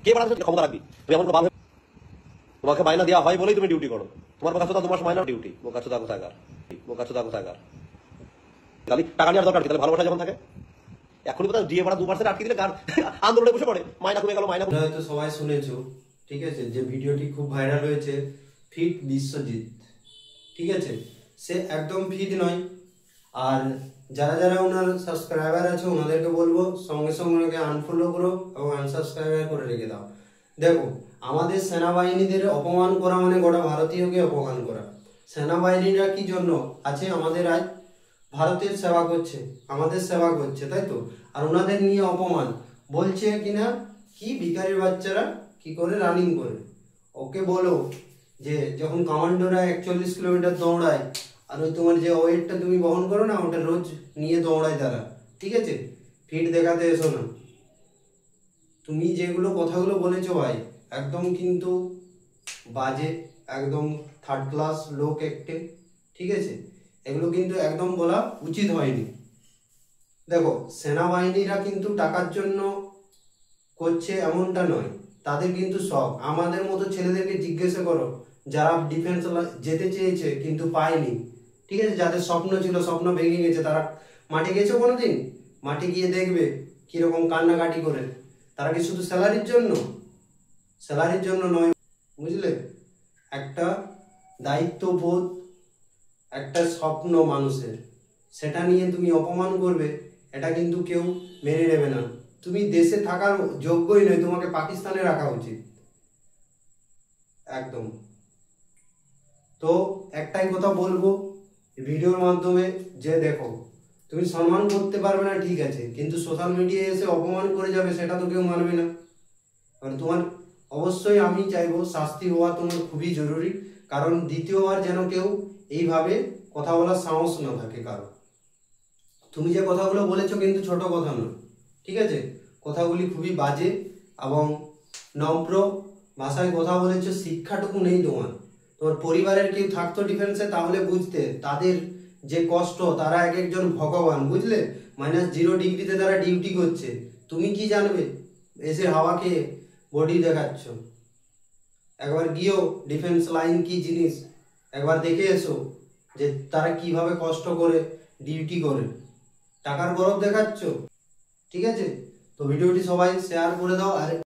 কে বাড়াতে ক্ষমতা রাখবি? তুমি এমন কোনো তোমাকে মাইনা দেওয়া হয় বলেই তুমি ডিউটি করো। তোমার কাছে তো 2 মাস মাইনা ডিউটি। বোকাচোদা কোথাকার, বোকাচোদা কোথাকার। খালি টাকা নেওয়ার দরকার কি? তাহলে ভালোবাসা যখন থাকে এখনই কোথাও দিয়ে পড়া 2% আটকে দিলে কার আন্দোলনে বসে পড়ে, মাইনা কমে গেল, মাইনা। হয়তো সবাই শুনেছো, ঠিক আছে, যে ভিডিওটি খুব ভাইরাল হয়েছে ফিট বিশ্বজিৎ, ঠিক আছে, সে একদম ফিট নয়। আর যারা যারা ওনার সাবস্ক্রাইবার আছে ওনাদেরকে বলবো সঙ্গে সঙ্গে ওনাকে আনফলো করো এবং আনসাবস্ক্রাইব করে রেখে দাও। দেখো, আমাদের সেনাবাহিনীদের অপমান করা মানে গোটা ভারতীয়কে অপমান করা। সেনাবাহিনীরা কি জন্য আছে? আমাদের আজ ভারতের সেবা করছে, আমাদের সেবা করছে, তাই তো। আর ওনাদের নিয়ে অপমান বলছে কিনা কি ভিখারির বাচ্চারা কি করে রানিং করে। ওকে বলো যে যখন কমান্ডোরা 41 কিলোমিটার দৌড়ায় আর ওই তোমার যে ওয়েটটা তুমি বহন করো না, ওটা রোজ নিয়ে দৌড়ায় তারা, ঠিক আছে। ফিট দেখাতে এসো না। তুমি যেগুলো কথাগুলো বলেছো ভাই একদম কিন্তু বাজে, একদম থার্ড ক্লাস লোক একটে, ঠিক আছে। এগুলো কিন্তু একদম বলা উচিত হয়নি। দেখো, সেনাবাহিনীরা কিন্তু টাকার জন্য করছে এমনটা নয়, তাদের কিন্তু শখ। আমাদের মতো ছেলেদেরকে জিজ্ঞাসা করো যারা ডিফেন্স যেতে চেয়েছে কিন্তু পায়নি, ঠিক আছে, যাদের স্বপ্ন ছিল, স্বপ্ন ভেঙে গেছে, তারা মাঠে গেছে কোনোদিন? মাঠে গিয়ে দেখবে কিরকম কান্নাকাটি করে। তারা কি শুধু স্যালারির জন্য? স্যালারির জন্য নয়, বুঝলে। একটা দায়িত্ববোধ, একটা স্বপ্ন মানুষের, সেটা নিয়ে তুমি অপমান করবে, এটা কিন্তু কেউ মেনে নেবে না। তুমি দেশে থাকার যোগ্যই নয়, তোমাকে পাকিস্তানে রাখা উচিত একদম। তো একটাই কথা বলবো ভিডিওর মাধ্যমে, যে দেখো, তুমি সম্মান করতে পারবে না ঠিক আছে, কিন্তু সোশ্যাল মিডিয়ায় এসে অপমান করে যাবে সেটা তো কেউ মানবে না। কারণ তোমার অবশ্যই আমি চাইবো শাস্তি হওয়া তোমার খুবই জরুরি, কারণ দ্বিতীয়বার যেন কেউ এইভাবে কথা বলার সাহস না থাকে কারো। তুমি যে কথাগুলো বলেছো কিন্তু ছোট কথা নয়, ঠিক আছে। কথাগুলি খুবই বাজে এবং নম্র ভাষায় কথা বলেছো। শিক্ষাটুকু নেই তোমার। তোমার পরিবারের কেউ থাকতো ডিফেন্সে তাহলে বুঝতে তাদের যে কষ্ট। তারা এক একজন ভগবান, বুঝলে। -0 ডিগ্রিতে তারা ডিউটি করছে, তুমি কি জানবে? এসে হাওয়া খেয়ে বডি দেখাচ্ছ। একবার গিয়েও ডিফেন্স লাইন কি জিনিস একবার দেখে এসো, যে তারা কিভাবে কষ্ট করে ডিউটি করে। টাকার গরব দেখাচ্ছ, ঠিক আছে। তো ভিডিওটি সবাই শেয়ার করে দাও। আর